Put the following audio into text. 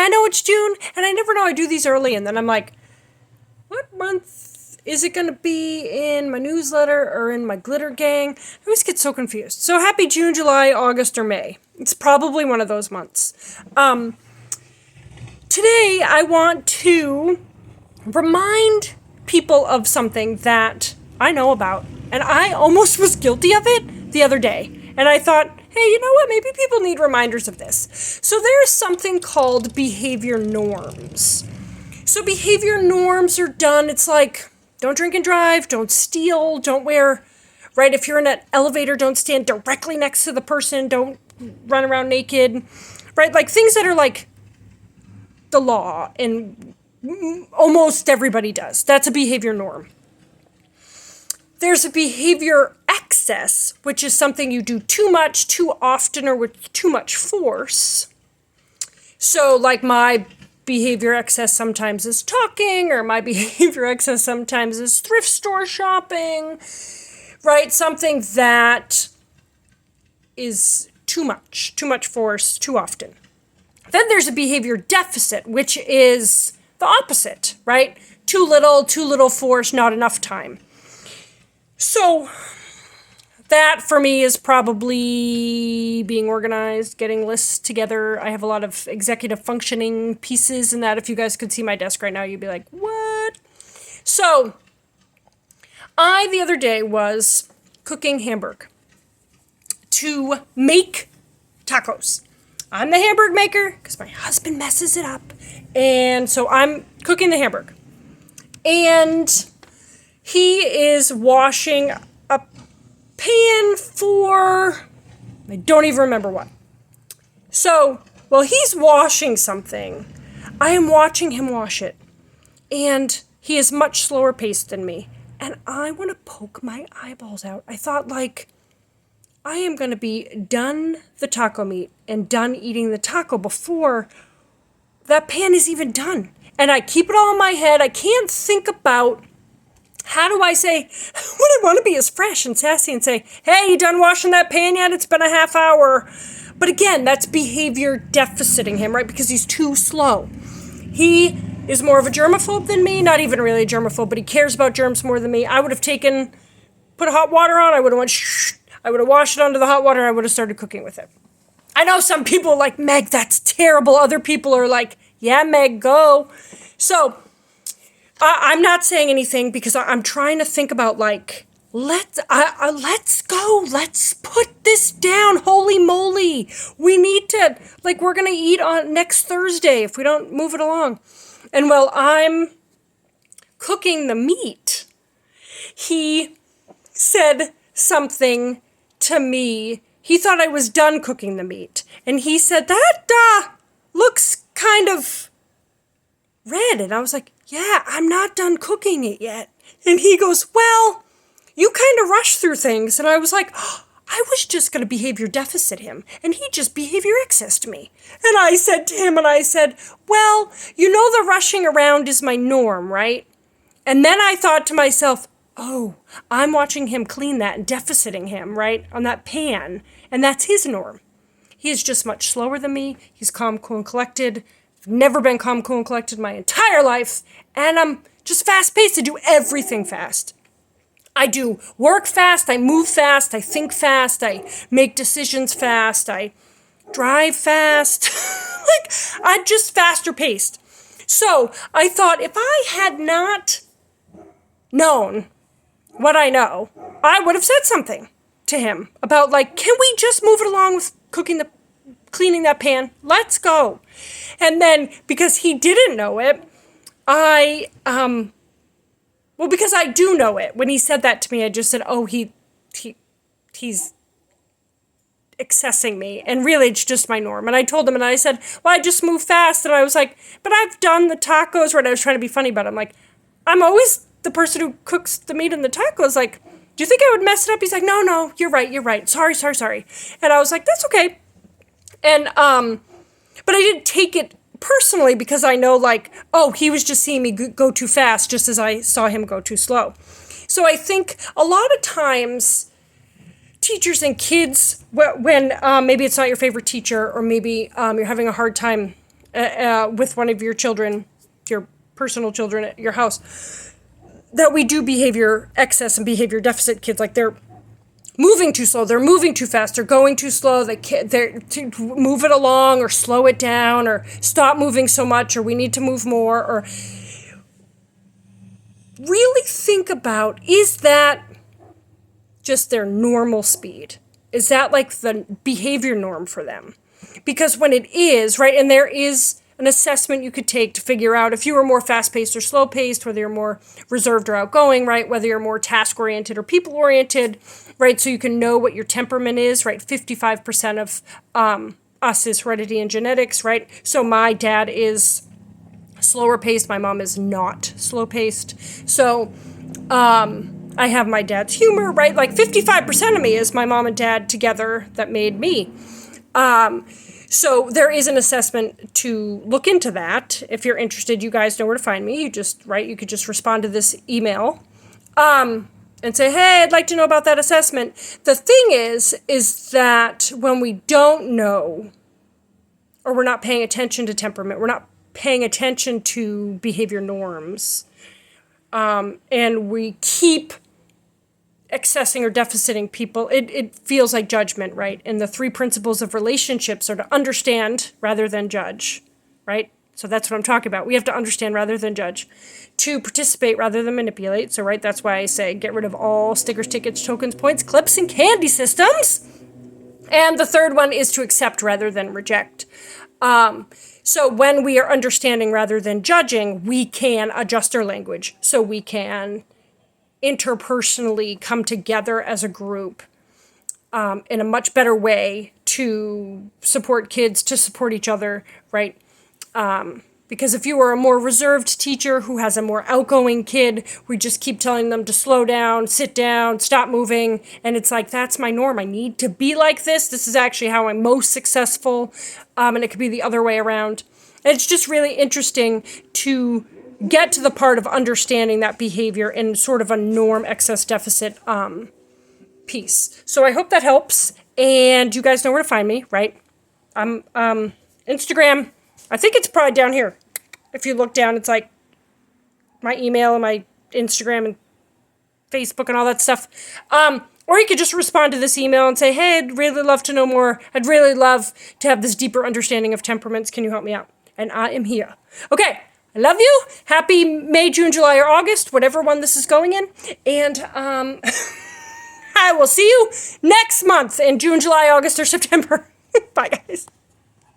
I know it's June, and I never know. I do these early, and then I'm like, what month is it going to be in my newsletter or in my glitter gang? I always get so confused. So happy June, July, August, or May. It's probably one of those months. Today, I want to remind people of something that I know about, and I almost was guilty of it the other day. And I thought, hey, you know what? Maybe people need reminders of this. So there's something called behavior norms. So behavior norms are done. It's like, don't drink and drive, don't steal, don't wear, right? If you're in an elevator, don't stand directly next to the person, don't run around naked, right? Like things that are like the law, and almost everybody does. That's a behavior norm. There's a behavior excess, which is something you do too much, too often, or with too much force. So like my behavior excess sometimes is talking, or my behavior excess sometimes is thrift store shopping, right? Something that is too much force, too often. Then there's a behavior deficit, which is the opposite, right? Too little force, not enough time. So that for me is probably being organized, getting lists together. I have a lot of executive functioning pieces in that. If you guys could see my desk right now, you'd be like, what? So I, the other day, was cooking hamburg to make tacos. I'm the hamburg maker because my husband messes it up. And so I'm cooking the hamburg. And he is washing a pan for, I don't even remember what. So, while he's washing something, I am watching him wash it. And he is much slower paced than me. And I want to poke my eyeballs out. I thought, like, I am going to be done the taco meat and done eating the taco before that pan is even done. And I keep it all in my head. I can't think about, how do I say, when I want to be as fresh and sassy and say, hey, you done washing that pan yet? It's been a half hour. But again, that's behavior deficiting him, right? Because he's too slow. He is more of a germaphobe than me. Not even really a germaphobe, but he cares about germs more than me. I would have put hot water on. I would have went, shh. I would have washed it under the hot water. And I would have started cooking with it. I know some people are like, Meg, that's terrible. Other people are like, yeah, Meg, go. So I'm not saying anything because I'm trying to think about, like, let's go. Let's put this down. Holy moly. We need to, like, we're going to eat on next Thursday if we don't move it along. And while I'm cooking the meat, he said something to me. He thought I was done cooking the meat. And he said, that looks kind of red. And I was like, yeah, I'm not done cooking it yet. And he goes, well, you kind of rush through things. And I was like, oh, I was just going to behavior deficit him. And he just behavior excessed me. And I said to him, well, you know the rushing around is my norm, right? And then I thought to myself, oh, I'm watching him clean that and deficiting him, right, on that pan. And that's his norm. He is just much slower than me. He's calm, cool, and collected. I've never been calm, cool, and collected my entire life. And I'm just fast-paced. I do everything fast. I do work fast. I move fast. I think fast. I make decisions fast. I drive fast. Like, I'm just faster paced. So I thought if I had not known what I know, I would have said something to him about, like, can we just move it along with cleaning that pan? Let's go. And then, because he didn't know it, because I do know it. When he said that to me, I just said, oh, he's accessing me. And really, it's just my norm. And I told him, and I said, well, I just move fast. And I was like, but I've done the tacos, right? I was trying to be funny about it. I'm like, I'm always the person who cooks the meat and the tacos. Like, do you think I would mess it up? He's like, no, you're right. Sorry. And I was like, that's okay. And, but I didn't take it personally because I know, like, oh, he was just seeing me go too fast just as I saw him go too slow. So I think a lot of times teachers and kids, when maybe it's not your favorite teacher, or maybe you're having a hard time with one of your children, your personal children at your house, that we do behavior excess and behavior deficit kids. Like they're moving too slow, they're moving too fast, they're going too slow, they're to move it along or slow it down or stop moving so much or we need to move more, or really think about, is that just their normal speed? Is that like the behavior norm for them? Because when it is, right, and there is an assessment you could take to figure out if you were more fast-paced or slow-paced, whether you're more reserved or outgoing, right, whether you're more task-oriented or people-oriented, right, so you can know what your temperament is, right. 55% of us is heredity and genetics, right. So my dad is slower paced, my mom is not slow paced. So I have my dad's humor, right. Like 55% of me is my mom and dad together that made me. So there is an assessment to look into that. If you're interested, you guys know where to find me. You could just respond to this email and say, hey, I'd like to know about that assessment. The thing is that when we don't know, or we're not paying attention to temperament, we're not paying attention to behavior norms, and we keep accessing or deficiting people, it feels like judgment, right? And the 3 principles of relationships are to understand rather than judge, right? So that's what I'm talking about. We have to understand rather than judge. 2, participate rather than manipulate. So, right, that's why I say get rid of all stickers, tickets, tokens, points, clips, and candy systems. And the 3rd one is to accept rather than reject. So when we are understanding rather than judging, we can adjust our language. So we can interpersonally come together as a group in a much better way to support kids, to support each other, right? Because if you are a more reserved teacher who has a more outgoing kid, we just keep telling them to slow down, sit down, stop moving. And it's like, that's my norm. I need to be like this. This is actually how I'm most successful. And it could be the other way around. And it's just really interesting to get to the part of understanding that behavior in sort of a norm excess deficit piece. So I hope that helps. And you guys know where to find me, right? I'm Instagram. I think it's probably down here. If you look down, it's like my email and my Instagram and Facebook and all that stuff. Or you could just respond to this email and say, hey, I'd really love to know more. I'd really love to have this deeper understanding of temperaments. Can you help me out? And I am here. Okay, I love you. Happy May, June, July, or August, whatever one this is going in. And I will see you next month in June, July, August, or September. Bye, guys.